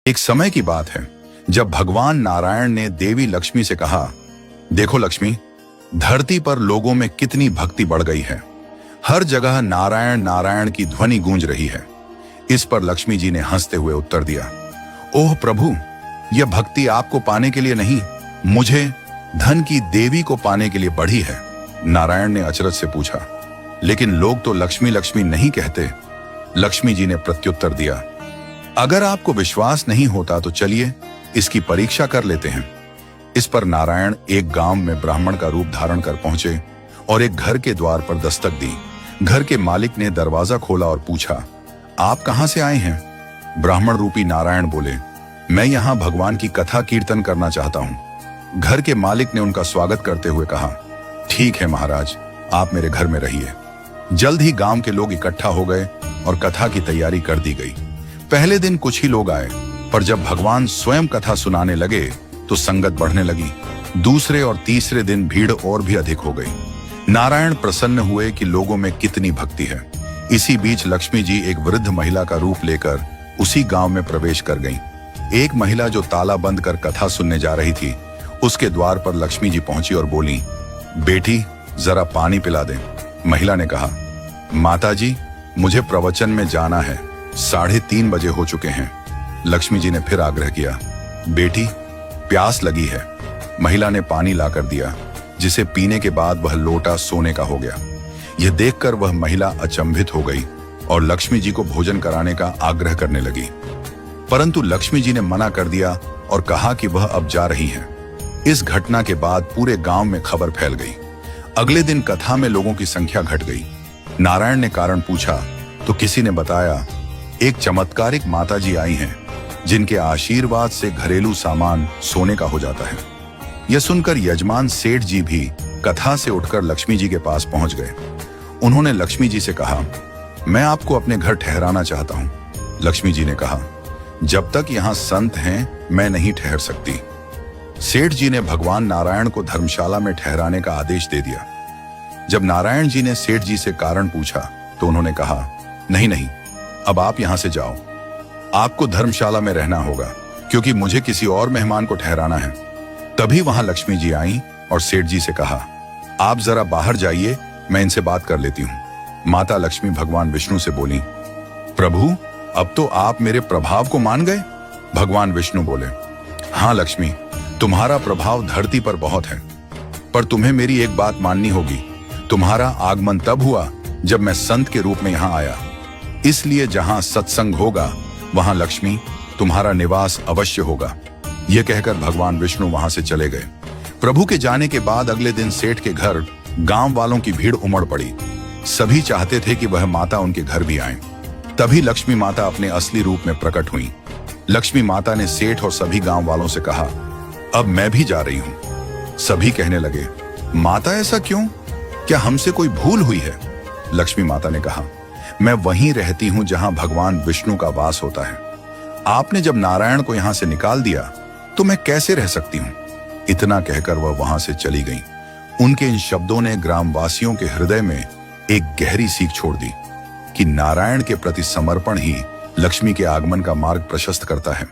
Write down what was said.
एक समय की बात है जब भगवान नारायण ने देवी लक्ष्मी से कहा, देखो लक्ष्मी, धरती पर लोगों में कितनी भक्ति बढ़ गई है। हर जगह नारायण नारायण की ध्वनि गूंज रही है। इस पर लक्ष्मी जी ने हंसते हुए उत्तर दिया, ओह प्रभु, यह भक्ति आपको पाने के लिए नहीं, मुझे धन की देवी को पाने के लिए बढ़ी है। नारायण ने अचरज से पूछा, लेकिन लोग तो लक्ष्मी लक्ष्मी नहीं कहते। लक्ष्मी जी ने प्रत्युत्तर दिया, अगर आपको विश्वास नहीं होता तो चलिए इसकी परीक्षा कर लेते हैं। इस पर नारायण एक गांव में ब्राह्मण का रूप धारण कर पहुंचे और एक घर के द्वार पर दस्तक दी। घर के मालिक ने दरवाजा खोला और पूछा, आप कहां से आए हैं? ब्राह्मण रूपी नारायण बोले, मैं यहां भगवान की कथा कीर्तन करना चाहता हूं। घर के मालिक ने उनका स्वागत करते हुए कहा, ठीक है महाराज, आप मेरे घर में रहिए। जल्द ही गांव के लोग इकट्ठा हो गए और कथा की तैयारी कर दी गई। पहले दिन कुछ ही लोग आए, पर जब भगवान स्वयं कथा सुनाने लगे तो संगत बढ़ने लगी। दूसरे और तीसरे दिन भीड़ और भी अधिक हो गई। नारायण प्रसन्न हुए कि लोगों में कितनी भक्ति है। इसी बीच लक्ष्मी जी एक वृद्ध महिला का रूप लेकर उसी गांव में प्रवेश कर गईं। एक महिला जो ताला बंद कर कथा सुनने जा रही थी, उसके द्वार पर लक्ष्मी जी पहुंची और बोली, बेटी जरा पानी पिला दें। महिला ने कहा, माता जी, मुझे प्रवचन में जाना है, 3:30 बजे हो चुके हैं। लक्ष्मी जी ने फिर आग्रह किया, बेटी प्यास लगी है। महिला ने पानी लाकर दिया, जिसे पीने के बाद वह लोटा सोने का हो गया। यह देखकर वह महिला अचंभित हो गई और लक्ष्मी जी को भोजन कराने का आग्रह करने लगी, परंतु लक्ष्मी जी ने मना कर दिया और कहा कि वह अब जा रही हैं। इस घटना के बाद पूरे गांव में खबर फैल गई। अगले दिन कथा में लोगों की संख्या घट गई। नारायण ने कारण पूछा तो किसी ने बताया, एक चमत्कारिक माताजी आई हैं, जिनके आशीर्वाद से घरेलू सामान सोने का हो जाता है। यह सुनकर यजमान सेठ जी भी कथा से उठकर लक्ष्मी जी के पास पहुंच गए। उन्होंने लक्ष्मी जी से कहा, मैं आपको अपने घर ठहराना चाहता हूं। लक्ष्मी जी ने कहा, जब तक यहां संत हैं मैं नहीं ठहर सकती। सेठ जी ने भगवान नारायण को धर्मशाला में ठहराने का आदेश दे दिया। जब नारायण जी ने सेठ जी से कारण पूछा तो उन्होंने कहा, नहीं नहीं, अब आप यहां से जाओ, आपको धर्मशाला में रहना होगा, क्योंकि मुझे किसी और मेहमान को ठहराना है। तभी वहां लक्ष्मी जी आईं और सेठ जी से कहा, आप जरा बाहर जाइए, मैं इनसे बात कर लेती हूं। माता लक्ष्मी भगवान विष्णु से बोली, प्रभु, अब तो आप मेरे प्रभाव को मान गए। भगवान विष्णु बोले, हाँ लक्ष्मी, तुम्हारा प्रभाव धरती पर बहुत है, पर तुम्हें मेरी एक बात माननी होगी। तुम्हारा आगमन तब हुआ जब मैं संत के रूप में यहां आया, इसलिए जहां सत्संग होगा वहां लक्ष्मी तुम्हारा निवास अवश्य होगा। यह कहकर भगवान विष्णु वहां से चले गए। प्रभु के जाने के बाद अगले दिन सेठ के घर गांव वालों की भीड़ उमड़ पड़ी। सभी चाहते थे कि वह माता उनके घर भी आए। तभी लक्ष्मी माता अपने असली रूप में प्रकट हुई। लक्ष्मी माता ने सेठ और सभी गांव वालों से कहा, अब मैं भी जा रही हूं। सभी कहने लगे, माता ऐसा क्यों? क्या हमसे कोई भूल हुई है? लक्ष्मी माता ने कहा, मैं वहीं रहती हूं जहां भगवान विष्णु का वास होता है। आपने जब नारायण को यहां से निकाल दिया तो मैं कैसे रह सकती हूं? इतना कहकर वह वहां से चली गई। उनके इन शब्दों ने ग्रामवासियों के हृदय में एक गहरी सीख छोड़ दी कि नारायण के प्रति समर्पण ही लक्ष्मी के आगमन का मार्ग प्रशस्त करता है।